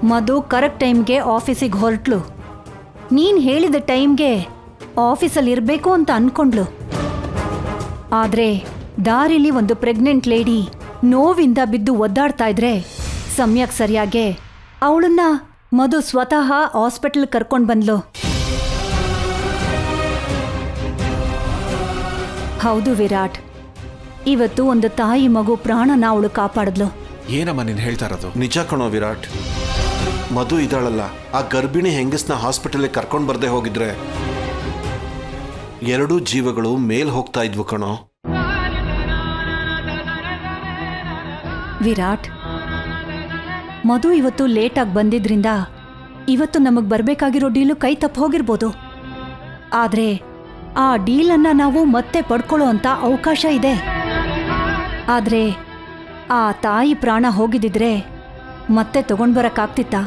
ಮಧು correct ಟೈಮ್ಗೆ ಆಫೀಸಿಗೆ ಹೊರಟ್ಲು. ನೀನ್ ಹೇಳಿದ ಟೈಮ್ಗೆ ಆಫೀಸಲ್ಲಿ ಇರಬೇಕು ಅಂತ ಅನ್ಕೊಂಡ್ಲು. ಆದ್ರೆ ದಾರಿಲಿ ಒಂದು ಪ್ರೆಗ್ನೆಂಟ್ ಲೇಡಿ ನೋವಿಂದ ಬಿದ್ದು ಒದ್ದಾಡ್ತಾ ಇದ್ರೆ ಸಮಯಕ್ಕೆ ಸರಿಯಾಗೆ ಅವಳನ್ನ ಮಧು ಸ್ವತಃ ಹಾಸ್ಪಿಟಲ್ ಕರ್ಕೊಂಡು ಬಂದ್ಲು. ಹೌದು ವಿರಾಟ್, ಇವತ್ತು ಒಂದು ತಾಯಿ ಮಗು ಪ್ರಾಣನ ಅವಳು ಕಾಪಾಡಿದ್ಲು. ಏನಮ್ಮ ನೀನು ಹೇಳ್ತಾ ಇರೋದು? ನಿಜ ಕಣೋ ವಿರಾಟ್. ಮಧು ಇದ್ದಾಳಲ್ಲ, ಆ ಗರ್ಭಿಣಿ ಹೆಂಗಸ್ನ ಹಾಸ್ಪಿಟಲ್ಗೆ ಕರ್ಕೊಂಡು ಬರ್ದೆ ಹೋಗಿದ್ರೆ ಎರಡೂ ಜೀವಗಳು ಮೇಲ್ ಹೋಗ್ತಾ ಇದ್ವು ಕಣೋ. ವಿರಾಟ್, ಮಧು ಇವತ್ತು ಲೇಟಾಗಿ ಬಂದಿದ್ರಿಂದ ಇವತ್ತು ನಮಗ್ ಬರ್ಬೇಕಾಗಿರೋ ಡೀಲು ಕೈ ತಪ್ಪು ಹೋಗಿರ್ಬೋದು. ಆದ್ರೆ ಆ ಡೀಲನ್ನ ನಾವು ಮತ್ತೆ ಪಡ್ಕೊಳ್ಳೋ ಅಂತ ಅವಕಾಶ ಇದೆ. ಆದ್ರೆ ಆ ತಾಯಿ ಪ್ರಾಣ ಹೋಗಿದ್ದಿದ್ರೆ ಮತ್ತೆ ತಗೊಂಡ್ಬರಕ್ಕಾಗ್ತಿತ್ತಾ?